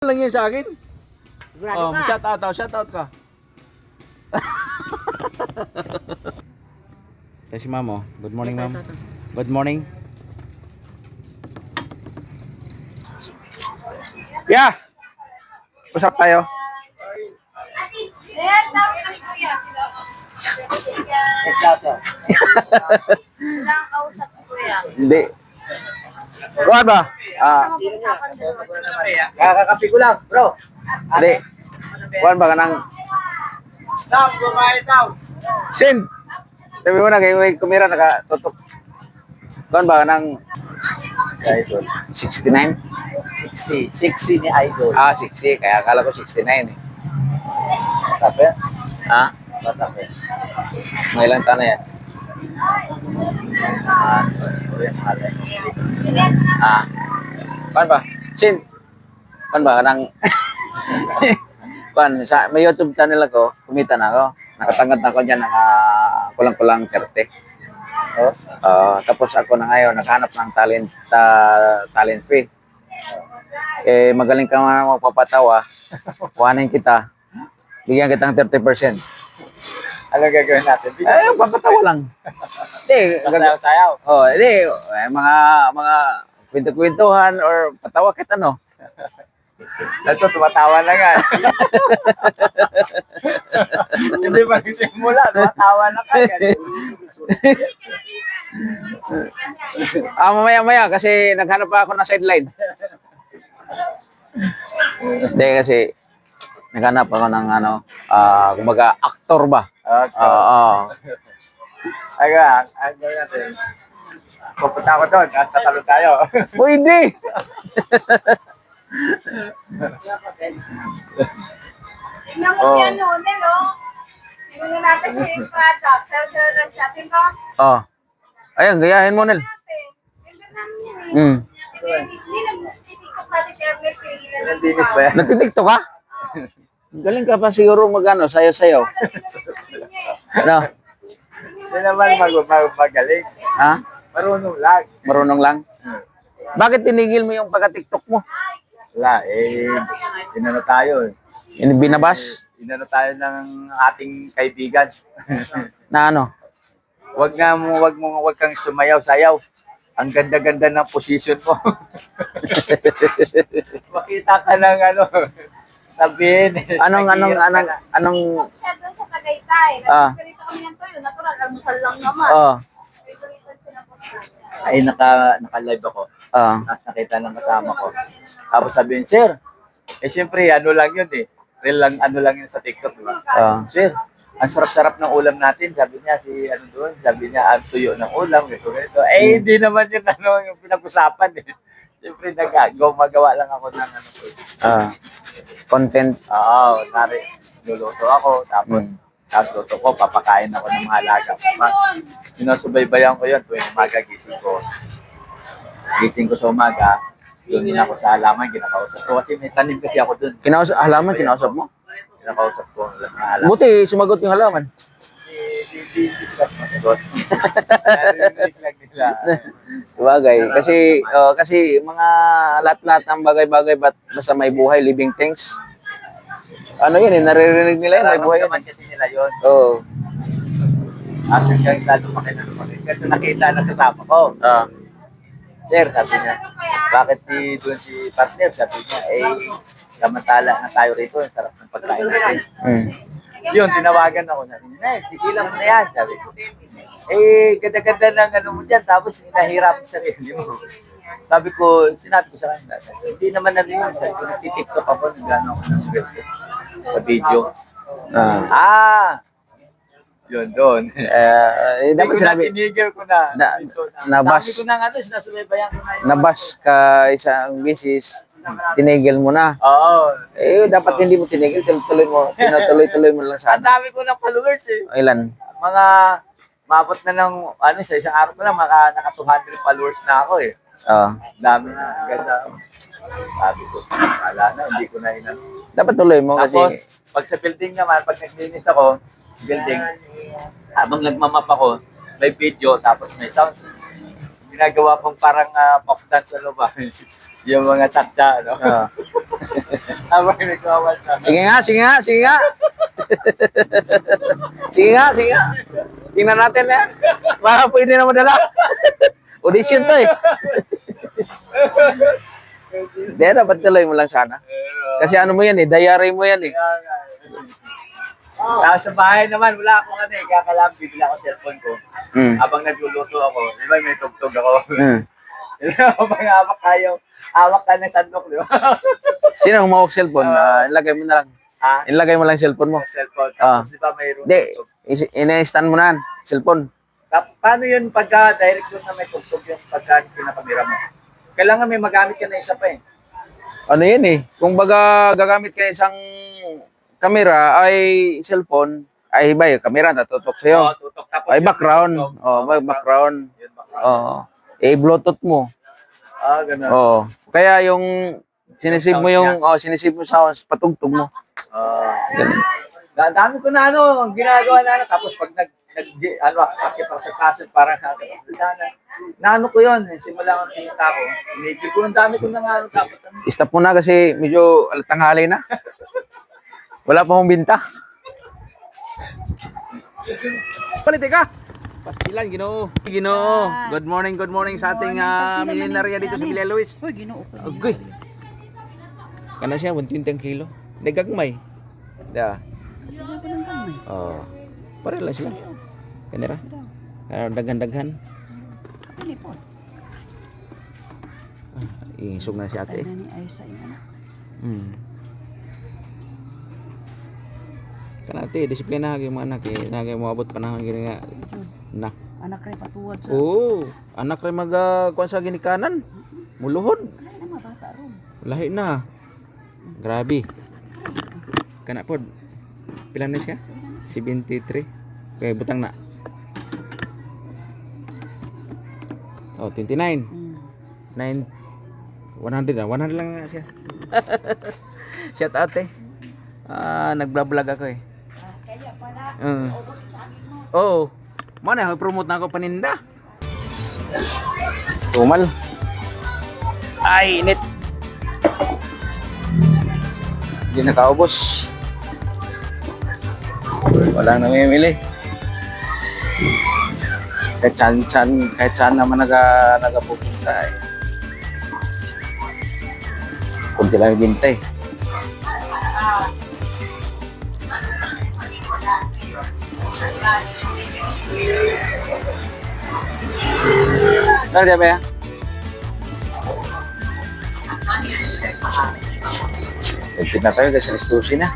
lang yan sa akin. Sigurado ka? Shout out ka. Si ma'am, oh. Good morning, ma'am. Good morning. Yeah. Usap tayo. Ilang kausap ko kuya. Hindi. Kuhan ba? Kakakapi ko lang, bro. Hindi. Kuhan ba ka ng... Daw, kumain daw. Sin! Sabi mo na, kayo kumira, nakatutok. Kuhan ba ka ng... Idol. 69? 60 ni Idol. 60. Kaya akala ko 69 eh. Tape? Ha? Matape. Mga ilang taon na yan? Kuhan ba? Sin! Kuhan ba ka ng... Kuhan, may YouTube channel ako, kumita na ako. Nakatanggap na ako dyan ng kulang-kulang 30. Tapos ako na ngayon, naghanap ng talent fee. Magaling ka mga magpapatawa, kuhanin kita, bigyan kitang 30%. Ano gagawin natin? Papatawa lang. Hindi, Sayaw-sayaw. hindi, mga kwento-kwentuhan or patawa kita, no? Ito, tumatawa na nga. Hindi pa nagsimula, tumatawa na kagad. Mamaya-maya, kasi naghanap pa ako ng sideline. Hindi, kasi naghanap ako ng kumbaga, aktor ba? Aga, ano natin? Pupunta ako doon, at tatalo tayo. Pwede! Tingnan mo yan noon, no? Tingnan natin yung product. Sell ng shopping ko. Ayan, gayahin mo, Nel. Natin. Tingnan namin yan eh. Hindi nag-tiktok natin si Ernest. Nandinis ba yan? Nagtitiktok ka? Galing ka pa siguro magano, sayo-sayo. Ano? Hindi naman magaling. Ha? Marunong lang. Marunong lang? Bakit tinigil mo yung pagka-tiktok mo? Wala, inano tayo eh. Binabas? Inano tayo ng ating kaibigan. Na ano? Wag kang sumayaw-sayaw. Ang ganda-ganda ng position mo. Makita ka ng sabihin. Anong Siya doon sa Tagaytay. Nagsalita kami ng toyo. Natural, almusal lang naman. Ay, naka-live ako. Tapos nakita ng kasama ko. Tapos sabihin, sir, siyempre, ano lang yun eh. Real lang, lang yun sa TikTok, di ba? Sir, ang sarap-sarap ng ulam natin. Sabi niya, sabi niya, ang tuyo ng ulam, ito. Hindi naman yun, yung pinag-usapan eh. Siyempre, magawa lang ako ng content. Sari, luluto ako, tapos luto ko, papakain ako ng mga alaga ko. Sinusubaybayan ko yun tuwing umaga, gising ko sa umaga, doon din ako sa halaman, kinakausap ko. Kasi may tanim kasi ako doon. Halaman, kinausap mo? Kinakausap ko ang mga halaman. Buti, sumagot yung halaman. Hindi masagot. Narinig lang nila. Sabagay. Kasi mga lahat-lahat ng bagay-bagay basta may buhay, living things. Ano yun naririnig nila yun, may buhay yun. Kasi nila yun. Oo. Kasi lalo lumaki. Kasi nakita na kasama ko. Sir, sabi niya, bakit doon si partner? Sabi niya, samantala na tayo rito, ang sarap ng pagkain natin. Yun, tinawagan ako. Sabi niya, tigilan mo na yan. Sabi ko, ganda-ganda ng mo dyan, tapos hinahirap mo sarili mo. Sabi ko, sinabi ko sa kanya, hindi naman na rin yun. Sabi ko, nagtitiktok ako, nag-ano ako ng sa video. Yun, doon. Dapat sinabi, tinigil ko na. nabas. Sabi ko na nga doon, sinasubaybayan ko na yun. Nabas ka isang bisis, tinigil mo na. Oo. Dapat hindi mo tinigil, tinutuloy mo lang Ang sana. dami ko ng followers eh. Ilan? Mga, maabot na ng, sa isang araw ko lang, naka 200 followers na ako eh. Dami na, ganda. Sabi ko, wala na, hindi ko na inan. Dapat tuloy mo kasi. Tapos, pag sa building naman, pag naglinis ako, building, habang nagmamap ako, may video, tapos may sound. ginagawa pang parang pop dance, ano ba? Yung mga takta, ano? Oo. Habang nagkawal sa... Sige nga, sige nga, sige nga. Sige nga, sige nga. Tingnan natin na yan. Baka pwede na madala. Audition to eh. Hindi, dapat tuloy mo lang sana. Kasi ano mo yan eh, diary mo yan eh. Sa bahay naman, wala akong ano eh. Kakalam, bibili ako cellphone ko. Mm. Habang nagluluto ako, di ba may tugtog ako? Mm. Habang hawak ka ng sandok, di ba? Sino humawak cellphone? Ilagay mo na lang. Ha? Ilagay mo lang cellphone mo. Cellphone. Ah. Tapos di ba mayroon Hindi, tugtog? ina-stand mo na yan, cellphone. Paano yun pagka direct doon sa may tugtog yung pagka pinakamera mo? Kailangan may magamit ka na isa pa eh. Ano yan eh, kung baga gagamit ka ng isang camera ay cellphone, ay iba yung camera, natutok sa'yo. Oo, tutok. Tapos Ay yung background. tugtog. Oh, may background. Yun, background. Oo. Eh, Bluetooth mo. Ganun. Oo. Kaya yung sinisave mo yung, sinisave mo sa patugtog mo. Ganun. Dami ko na ano, ang ginagawa na ano. Tapos pag akit ako sa kaset, parang na ano ko yun, simula ko sinita ko. Medyo ko, ang dami ko na nga ano, dapat. Stop mo na kasi medyo tanghali na. Wala pa akong binta. Palit ka! Pastilan, Ginoo. Ginoo. Good morning sa ating milinarya dito sa Villa Luis. Uy, ginoo ko. Agoy. Kana siya, 120 ang kilo. Nagagmay. Da. Oh. Pare lang sila. Kanira. Daghan-daghan. Isog na si ate. Kanate, disiplina hagi mga anak eh. Nagay mo abot panahon gini nga. Na. Anak rin patuwad sa... Oo. Anak rin kuan sa ginikanan. Muluhod. Ay, na mabata ron. Lahi na. Grabe. Kana pod. Pila na siya? 73. Okay, butang na. Oh, 29. 9 100 na. 100 lang nga siya. Shout out eh. Nagblog ako eh. Kaya pala, Oh. Mana promote na ako paninda. Tumal. Ay, init. Hindi nakaubos. Walang namimili. Kahit saan naman nagapupunta eh. Kunti lang yung bintay. Ano ba ya? Nagpit na tayo kasi alas 12 na.